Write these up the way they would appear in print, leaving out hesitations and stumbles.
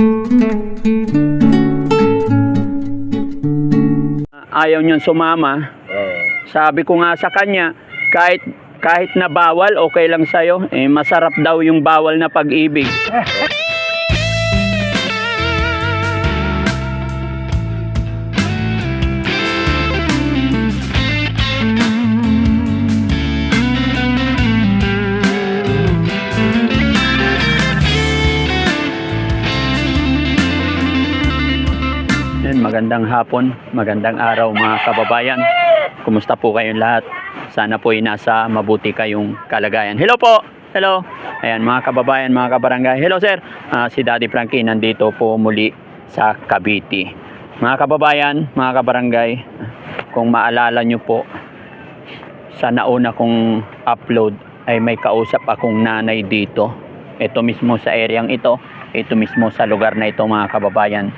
Ayaw niyong sumama. Sabi ko nga sa kanya, kahit na bawal, okay lang sa'yo. Eh, masarap daw yung bawal na pag-ibig. Magandang hapon, magandang araw mga kababayan. Kumusta po kayong lahat? Sana po ay nasa mabuti kayong kalagayan. Hello po! Hello! Ayan mga kababayan, mga kabarangay. Hello sir! Si Daddy Frankie nandito po muli sa Cavite. Mga kababayan, mga kabarangay, kung maalala nyo po, sa nauna kong upload ay may kausap akong nanay dito. Ito mismo sa areang ito mismo sa lugar na ito mga kababayan.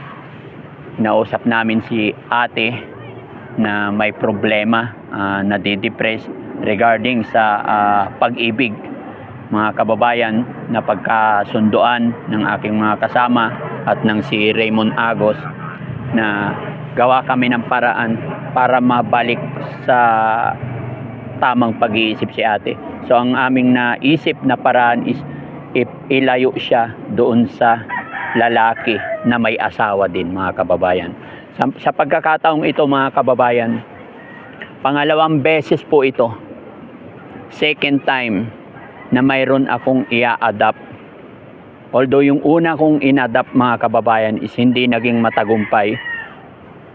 Nausap namin si ate na may problema, nadidepress regarding sa pag-ibig. Mga kababayan, na pagkasunduan ng aking mga kasama at ng si Raymond Agos na gawa kami ng paraan para mabalik sa tamang pag-iisip si ate. So ang aming naisip na paraan is ilayo siya doon sa lalaki na may asawa din mga kababayan. Sa pagkakataong ito mga kababayan, pangalawang beses po ito, second time na mayroon akong i-adapt. Although yung una kong in-adapt mga kababayan is hindi naging matagumpay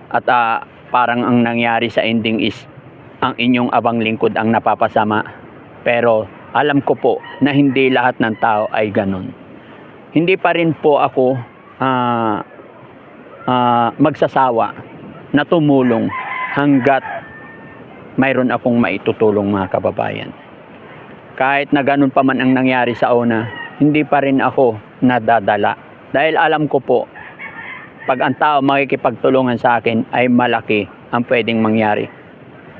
at parang ang nangyari sa ending is ang inyong abang lingkod ang napapasama. Pero alam ko po na hindi lahat ng tao ay ganun. Hindi pa rin po ako magsasawa na tumulong hanggat mayroon akong maitutulong mga kababayan. Kahit na ganun pa man ang nangyari sa una, hindi pa rin ako nadadala. Dahil alam ko po, pag ang tao makikipagtulungan sa akin ay malaki ang pwedeng mangyari.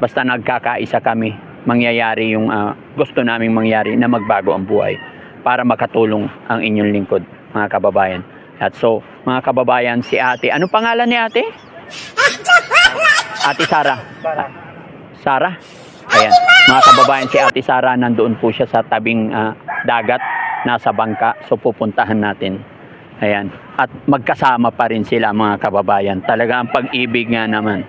Basta nagkakaisa kami, mangyayari yung gusto naming mangyari na magbago ang buhay para makatulong ang inyong lingkod mga kababayan. At so mga kababayan, si ate, ano pangalan ni ate? Ate Sara. Sara? Ayan, mga kababayan, si ate Sara nandoon po siya sa tabing dagat, nasa bangka. So pupuntahan natin. Ayan, at magkasama pa rin sila mga kababayan. Talaga ang pag-ibig nga naman.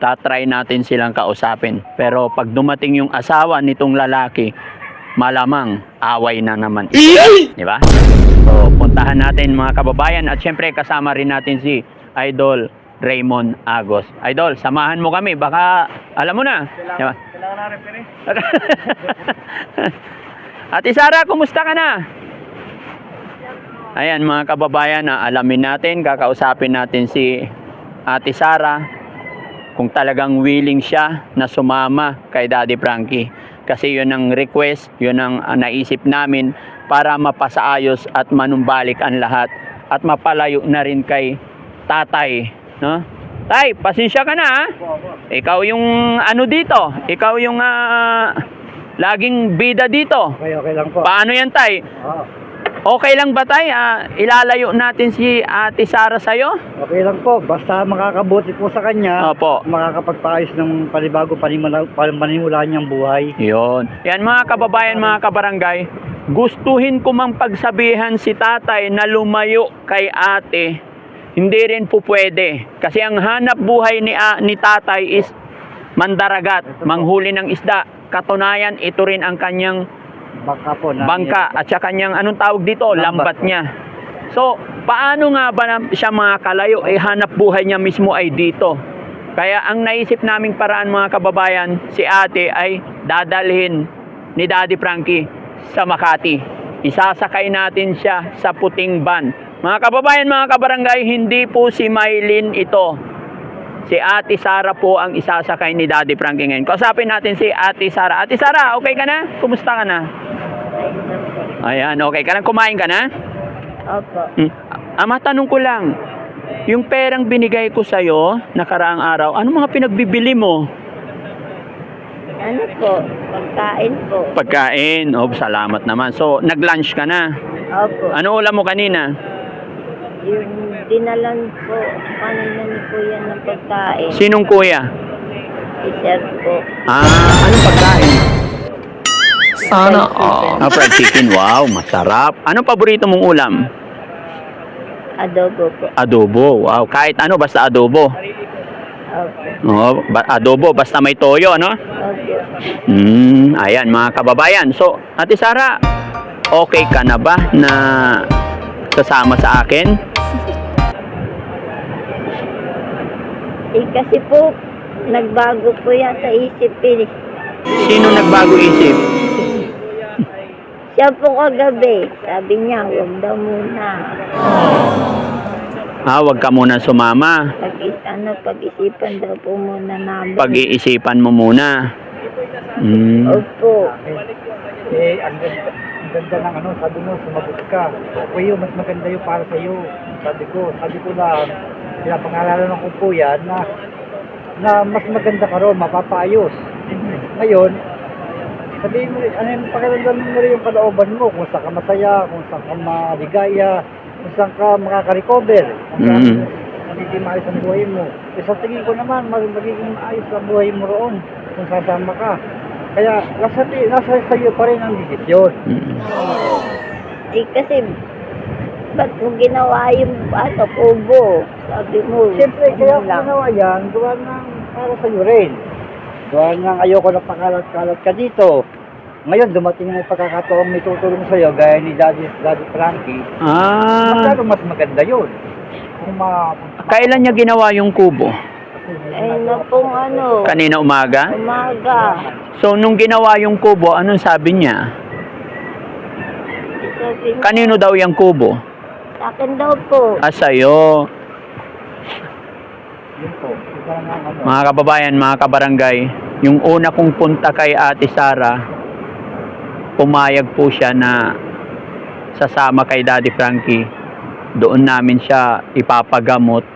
Tatry natin silang kausapin. Pero pag dumating yung asawa nitong lalaki, malamang away na naman. Di ba? So, puntahan natin mga kababayan. At syempre, kasama rin natin si Idol Raymond Agos. Idol, samahan mo kami. Baka, alam mo na. Kailangan na referee. Ate Sara, kumusta ka na? Ayan mga kababayan, alamin natin, kakausapin natin si Ate Sara kung talagang willing siya na sumama kay Daddy Frankie. Kasi yun ang request, yun ang naisip namin para mapasaayos at manumbalik ang lahat at mapalayo na rin kay tatay. No? Tay, pasensya ka na ha? Ikaw yung ano dito, ikaw yung laging bida dito. Okay lang po. Paano yan tay? Okay lang ba tay? Ilalayo natin si Ate Sara sa'yo? Okay lang po. Basta makakabuti po sa kanya. Opo. Makakapagpaayos ng panibago panimula niyang buhay. Yun. Yan mga kababayan, mga kabarangay. Gustuhin ko mang pagsabihan si tatay na lumayo kay ate. Hindi rin po pwede. Kasi ang hanap buhay ni tatay is mandaragat, manghuli ng isda. Katunayan, ito rin ang kanyang bangka at saka kanyang anong tawag dito, lambat niya. So paano nga ba siya makakalayo? Hanap buhay niya mismo ay dito. Kaya ang naisip naming paraan mga kababayan, si ate ay dadalhin ni Daddy Frankie sa Makati. Isasakay natin siya sa puting van. Mga kababayan, mga kabarangay, hindi po si Maylin ito. Si Ate Sara po ang isasakay ni Daddy Frankie ngayon. Kausapin natin si Ate Sara. Ate Sara, okay ka na? Kumusta ka na? Ayan, okay ka na? Kumain ka na? Opo. Matanong ko lang, yung perang binigay ko sa'yo nakaraang araw, ano mga pinagbibili mo? Ano po? Pagkain po. Pagkain. Oh, salamat naman. So, nag-lunch ka na? Opo. Ano ulam mo kanina? Yung dinalan po kanina ni Kuya ng pagkain. Sinong kuya? Si Sir po. Anong pagkain? Sana all. Fried chicken. Wow, masarap. Anong paborito mong ulam? Adobo po. Adobo. Wow, kahit ano, basta adobo. Opo. Adobo, basta may toyo, no? Opo. Ayan, mga kababayan. So, Ate Sara, okay ka na ba na sasama sa akin? Kasi po, nagbago po yata isip eh. Sino nagbago isip? Siya po kagabi, sabi niya, huwag daw muna. Wag ka muna sumama. Pag-isipan daw po muna namin. Pag-iisipan mo muna. Opo. Ang ganda ng ano, sabi mo, sumagot ka. Okay yun, mas maganda yun para sa'yo. Sabi ko lang, pinapangalanan ng kupo yan na mas maganda ka ron, mapapaayos. Ngayon, sabihin mo rin, ano yung pakiramdam mo rin yung kalooban mo, kung saan ka masaya, kung saan ka maligaya, kung saan ka makaka-recover, kung saan magiging maayos ang buhay mo. Sa tingin ko naman, magiging maayos ang buhay mo roon, kung sasama ka. Kaya, nasa sa'yo pa rin ang desisyon. Kasi, ba't mo ginawa yung kubo? Sabi mo, Siyempre, kaya yun kung lang. ginawa yan, gawa ng para sa'yo rin. Gawa ng ayoko na pakalat-kalat ka dito. Ngayon, dumating na yung pagkakataon may tutulong sa'yo, gaya ni Daddy Frankie. Masyado mas maganda yun. Kailan niya ginawa yung kubo? Na pong ano, Kanina umaga? umaga. So, nung ginawa yung kubo, anong sabi niya? Sabi niya, Kanino daw yung kubo? sa akin daw po. Sa'yo. Yun po. Ito lang ang ano. Mga kababayan, mga kabarangay, yung una kong punta kay Ate Sara, pumayag po siya na sasama kay Daddy Frankie. Doon namin siya ipapagamot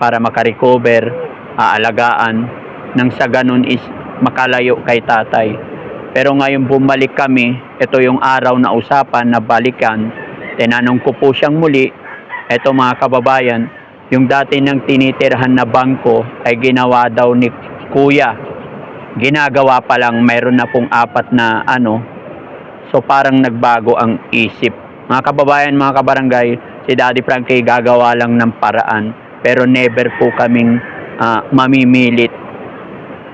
para makarecover, aalagaan, nang sa ganun is makalayo kay tatay. Pero ngayon bumalik kami, ito yung araw na usapan na balikan, tinanong ko po siyang muli, eto mga kababayan, yung dati nang tinitirhan na bangko ay ginawa daw ni Kuya. Ginagawa pa lang, mayroon na pong 4 na ano, so parang nagbago ang isip. Mga kababayan, mga kabarangay, si Daddy Frankie gagawa lang ng paraan, pero never po kaming mamimilit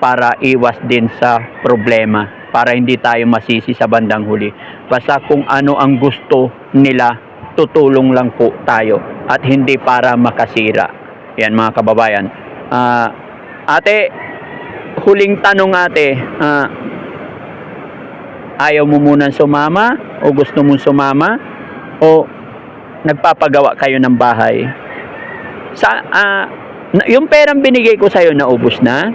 para iwas din sa problema, para hindi tayo masisi sa bandang huli. Basta kung ano ang gusto nila, tutulong lang po tayo at hindi para makasira. Yan mga kababayan. Ate, huling tanong ate, ayaw mo muna sumama o gusto mong sumama o nagpapagawa kayo ng bahay? Yung perang binigay ko sa'yo, naubos na?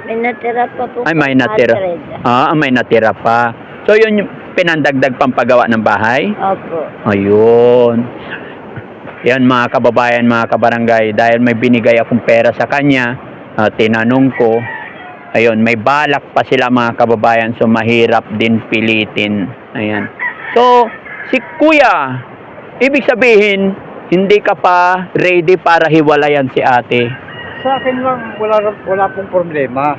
May natira pa po. Ay, may natira. 100. May natira pa. So, yun yung pinandagdag pampagawa ng bahay? Opo. Ayun. Yan mga kababayan, mga kabarangay, dahil may binigay akong pera sa kanya, tinanong ko, ayun, may balak pa sila mga kababayan, so mahirap din pilitin. Ayan. So, si Kuya, ibig sabihin, hindi ka pa ready para hiwalayan si ate. Sa akin lang, wala pong problema.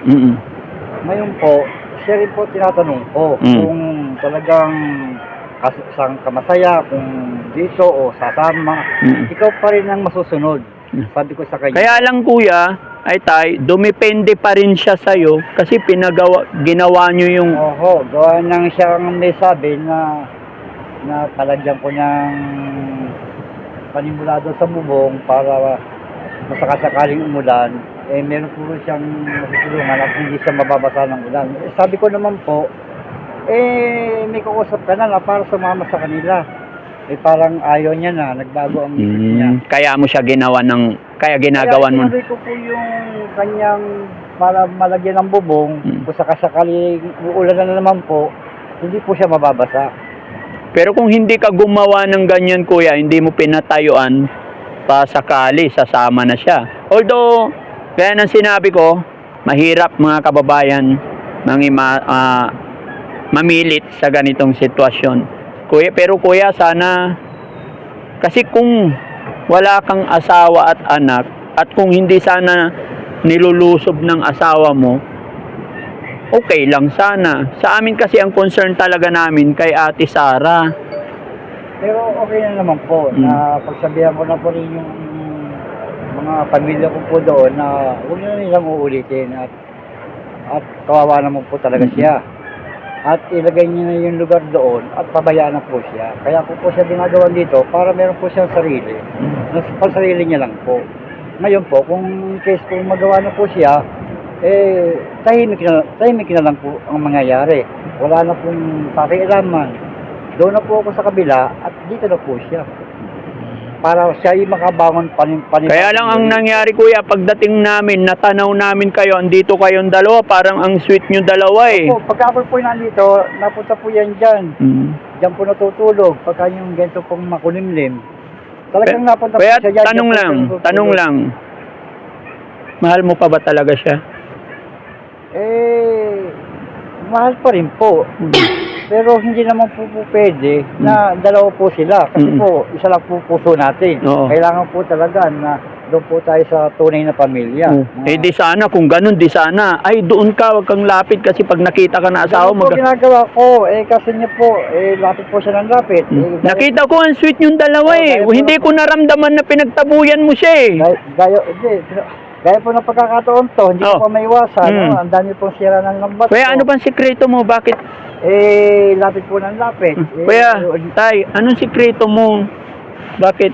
Ngayon po, siya rin po tinatanong ko kung talagang saan ka masaya, kung dito o sasama, ikaw pa rin ang masusunod. Sabi ko sa kanya. Kaya lang Kuya, ay tay, dumipende pa rin siya sa'yo kasi ginawa nyo yung... Oho, gawa nang siyang may sabi na palagyan ko ng panimula doon sa bubong para masakasakaling umulan, meron po siyang masutulungan at hindi siya mababasa ng ulan. Sabi ko naman po, may kausap ka na para sumama sa kanila. Parang ayaw niya na, nagbago ang isip niya. Kaya mo siya kaya ginagawan mo. Kaya ko po yung kanyang para malagyan ng bubong, kung sakasakaling uulan na naman po, hindi po siya mababasa. Pero kung hindi ka gumawa ng ganyan Kuya, hindi mo pinatayuan, pa sakali, sasama na siya. Although, kaya nang sinabi ko, mahirap mga kababayan mamilit sa ganitong sitwasyon. Kuya, pero kuya, sana, kasi kung wala kang asawa at anak, at kung hindi sana nilulusob ng asawa mo, okay lang sana. Sa amin kasi ang concern talaga namin kay Ate Sara. Pero okay na naman po na pagsabihan ko na po rin yung mga pamilya ko po doon na huwag na nilang uulitin at kawawa naman po talaga siya. At ilagay niya na yung lugar doon at pabayaan na po siya. Kaya ko po siya ginagawa dito para meron po siyang sarili. Pansarili niya lang po. Ngayon po, kung case po magawa na po siya, tahimik na lang po ang mangyayari. Wala na pong pakialaman. Doon na po ako sa kabila at dito na po siya. Para siya yung makabangon panin. Kaya lang ang nangyari kuya, pagdating namin, natanaw namin kayo, andito kayong dalawa, parang ang sweet nyo dalawa eh. Opo, pagka ako po nandito, napunta po yan dyan. Diyan po natutulog, pagka yung ganito pong makulimlim. Talagang napunta po Kaya siya dyan. tanong lang, mahal mo pa ba talaga siya? Mahal pa rin po. Pero hindi naman po pwede na dalawa po sila. Kasi po, isa lang po puso natin. Oo. Kailangan po talaga na doon po tayo sa tunay na pamilya. Di sana, kung ganun, di sana. Ay, doon ka, wag kang lapit kasi pag nakita ka na asawa, Ganun po ginagawa ko. Kasi niya po, lapit po siya ng lapit. Nakita ko ang sweet yung dalawa eh. Hindi ko naramdaman na pinagtabuyan mo siya eh. Gaya po ng pagkakataon to, hindi ko pa maiwasan. Ang dami pong sira ng lambat Kuya, ano bang sikreto mo? Bakit? Lapit po ng lapit. Kuya, tay, anong sikreto mo? Bakit?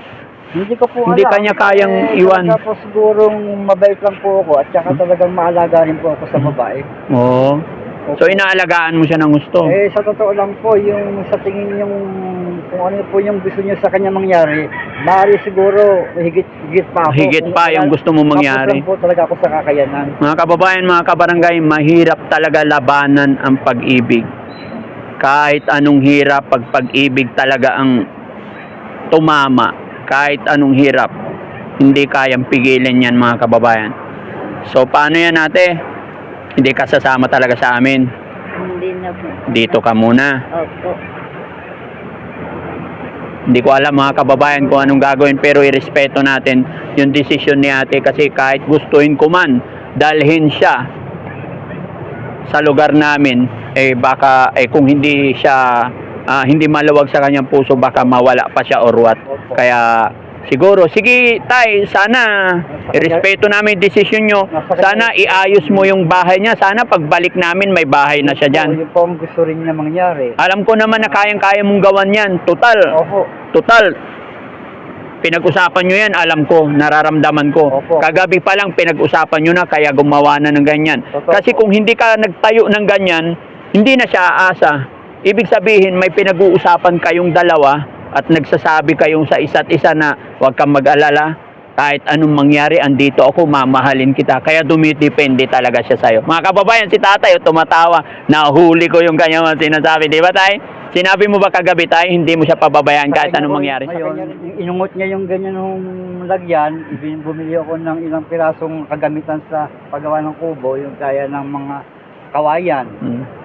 Hindi ko po Hindi alam. kanya kayang iwan. Talaga po sigurong mabait lang po ako at saka talagang maalaga rin po ako sa babae. Oo. So, inaalagaan mo siya ng gusto? Sa totoo lang po, yung sa tingin yung kung ano po yung gusto niya sa kanya mangyari, maaari siguro higit pa ako. Higit pa yung gusto mo mangyari. Tapos lang po talaga ako sa kakayanan. Mga kababayan, mga kabarangay, mahirap talaga labanan ang pag-ibig. Kahit anong hirap, pag-ibig talaga ang tumama. Kahit anong hirap, hindi kayang pigilan yan mga kababayan. So, paano yan ate? Hindi ka sasama talaga sa amin. Hindi na po. Dito ka muna. Opo. Hindi ko alam mga kababayan kung anong gagawin, pero irespeto natin yung desisyon ni ate kasi kahit gustuin ko man dalhin siya sa lugar namin, baka kung hindi siya hindi maluwag sa kanyang puso, baka mawala pa siya or what. Kaya siguro, sige tay, sana irespeto namin yung desisyon nyo. Sana iayos mo yung bahay niya. Sana pagbalik namin may bahay na siya dyan. Yun po ang gusto rin niya mangyari. Alam ko naman na kayang-kaya mong gawan yan. Total. Pinag-usapan nyo yan, alam ko, nararamdaman ko. Kagabi pa lang pinag-usapan nyo na, kaya gumawa na ng ganyan. Kasi kung hindi ka nagtayo ng ganyan, hindi na siya aasa. Ibig sabihin, may pinag-uusapan kayong dalawa at nagsasabi kayong sa isa't isa na huwag kang mag-alala, kahit anong mangyari, andito ako, mamahalin kita. Kaya dumidepende talaga siya sa'yo. Mga kababayan, si tatay tumatawa, nahuli ko yung kanyang sinasabi. Di ba tay? Sinabi mo ba kagabi tay, hindi mo siya pababayaan kahit anong mangyari? Ngayon, inungot niya yung ganyan ng lagyan, bumili ako ng ilang pirasong kagamitan sa paggawa ng kubo, yung kaya ng mga kawayan.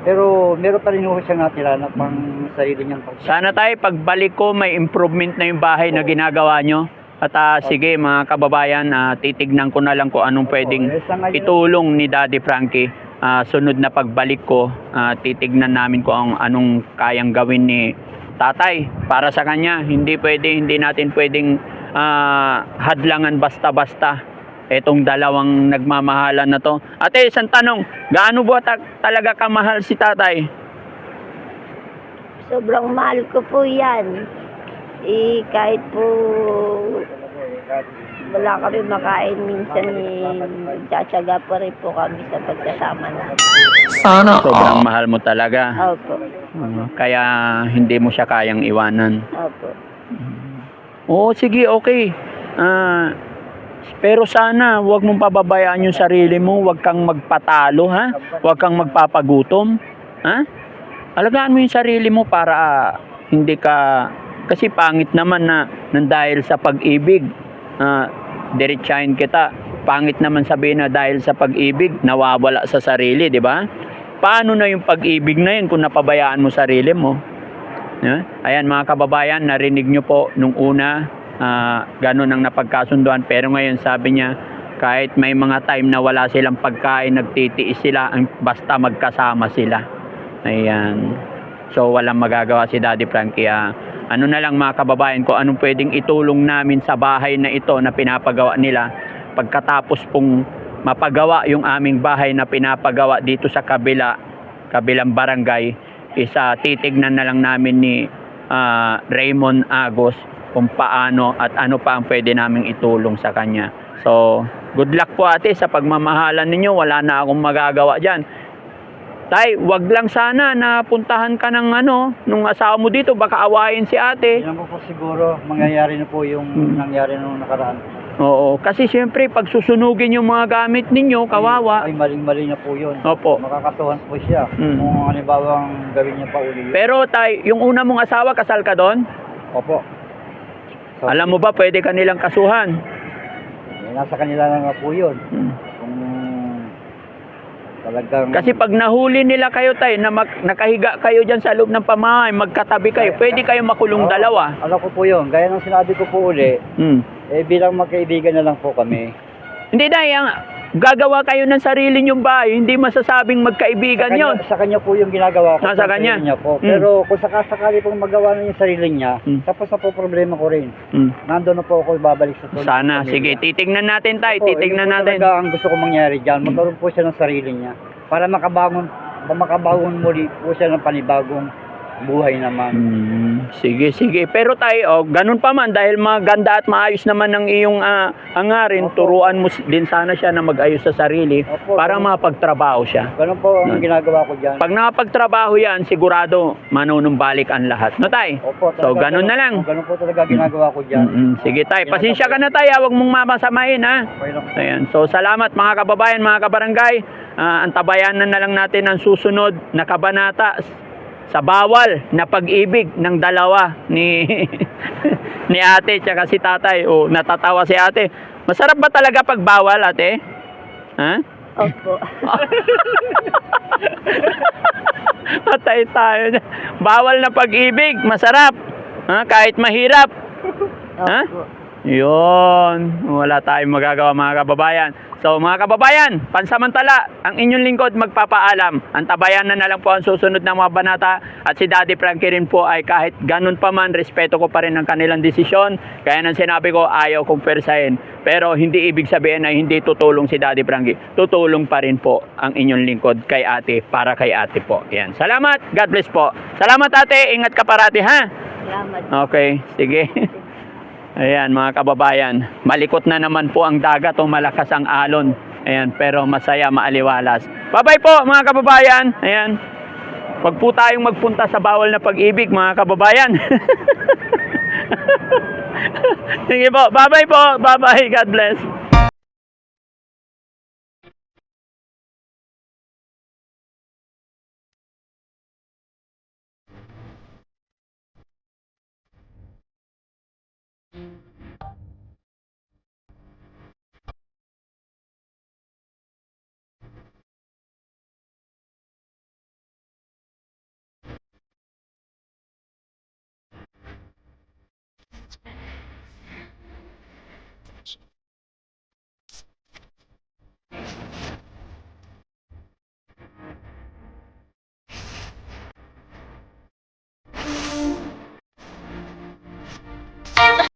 Pero meron pa rin ho siyang natira na pang sarili niyang pag... Sana tayo pagbalik ko may improvement na yung bahay na ginagawa nyo. At sige mga kababayan, titignan ko na lang kung anong pwedeng itulong ni Daddy Frankie. Sunod na pagbalik ko, titignan namin kung anong kayang gawin ni tatay para sa kanya. Hindi natin pwedeng hadlangan basta-basta etong dalawang nagmamahalan na to. Ate, isang tanong, gaano ba talaga kamahal si tatay? Sobrang mahal ko po yan. Kahit po wala kami makain, minsan nagtsatsaga pa rin po kami sa pagsasama na. Sana Sobrang mahal mo talaga. Opo. Kaya hindi mo siya kayang iwanan. Opo. Oo, sige, okay. Pero sana, huwag mong pababayaan yung sarili mo. Huwag kang magpatalo, ha? Huwag kang magpapagutom, ha? Alagaan mo yung sarili mo para hindi ka... Kasi pangit naman na dahil sa pag-ibig, diretsahin kita. Pangit naman sabihin na dahil sa pag-ibig, nawawala sa sarili, di ba? Paano na yung pag-ibig na yun kung napabayaan mo sarili mo? Ayan mga kababayan, narinig nyo po nung una, ganun ang napagkasunduan. Pero ngayon sabi niya, kahit may mga time na wala silang pagkain, nagtitiis sila, basta magkasama sila. Ayan. So walang magagawa si Daddy Frankie. Ano na lang mga kababayan, kung anong pwedeng itulong namin sa bahay na ito na pinapagawa nila. Pagkatapos pong mapagawa yung aming bahay na pinapagawa dito sa kabilang barangay, titignan na lang namin ni Raymond Agos kung paano at ano pa ang pwede naming itulong sa kanya. So, good luck po ate sa pagmamahalan ninyo. Wala na akong magagawa dyan. Tay, wag lang sana na puntahan ka ng nung asawa mo dito, baka awayin si ate. Yan po siguro, mangyayari na po yung nangyari nung nakaraan. Oo, kasi siyempre pag susunugin yung mga gamit ninyo, kawawa. Ay maling-mali na po yun. Opo. Makakasuhan po siya kung halimbawang gawin niya pa uli. Pero tay, yung una mong asawa, kasal ka doon? Opo. So, Alam mo ba, pwede ka nilang kasuhan? nasa kanila na nga po yun. Kung talagang... Kasi pag nahuli nila kayo tay, na nakahiga kayo dyan sa loob ng pamahay, magkatabi kayo, pwede kayo makulong dalawa. Alam ko po yun. Gaya ng sinabi ko po uli, bilang magkaibigan na lang po kami. Hindi dahil, gagawa kayo ng sarili nyong bahay, hindi masasabing magkaibigan yon. Sa kanya po yung ginagawa ko. Sa kanya? Niya po. Pero kung sakasakali pong magawa na yung sarili niya, tapos na po problema ko rin. Nandun na po ako babalik sa tulong. Sana, sige, titignan natin tayo, titignan natin. Talaga ang gusto ko mangyari dyan, magkaroon po siya ng sarili niya. Para makabangon muli po siya ng panibagong buhay naman. Sige, sige. Pero tayo, ganun pa man, dahil maganda at maayos naman ang iyong hangarin, turuan mo din sana siya na mag-ayos sa sarili para mapagtrabaho siya. Ganun po ang ginagawa ko dyan. Pag nakapagtrabaho yan, sigurado manunumbalik ang lahat. No, tay? Opo, So, ganun na lang. Ganun po talaga ginagawa ko dyan. Sige, tay. Pasensya ka na, tay. Huwag mong mamasamain, ha? Okay lang. Ayan. So, salamat mga kababayan, mga kabarangay. Antabayanan na lang natin ang susunod na kabanata sa bawal na pag-ibig ng dalawa ni ni ate tsaka si tatay. Natatawa si ate. Masarap ba talaga pag bawal, ate? Ha? Opo. Patay tayo. Bawal na pag-ibig, masarap. Kahit mahirap. Ha? Opo. Yun. Wala tayong magagawa mga kababayan. So mga kababayan, pansamantala, ang inyong lingkod magpapaalam. Antabayan na lang po ang susunod na mga banata. At si Daddy Frankie rin po ay kahit ganun pa man, respeto ko pa rin ang kanilang desisyon. Kaya nang sinabi ko, ayaw kong persahin. Pero hindi ibig sabihin na hindi tutulong si Daddy Frankie. Tutulong pa rin po ang inyong lingkod kay ate, para kay ate po. Yan. Salamat. God bless po. Salamat ate. Ingat ka parati, ha? Salamat. Okay. Sige. Ayan mga kababayan, malikot na naman po ang dagat o malakas ang alon. Ayan, pero masaya, maaliwalas. Bye-bye po mga kababayan. Ayan. Wag po tayong magpunta sa bawal na pag-ibig mga kababayan. Sige po, bye-bye po. Bye-bye. God bless.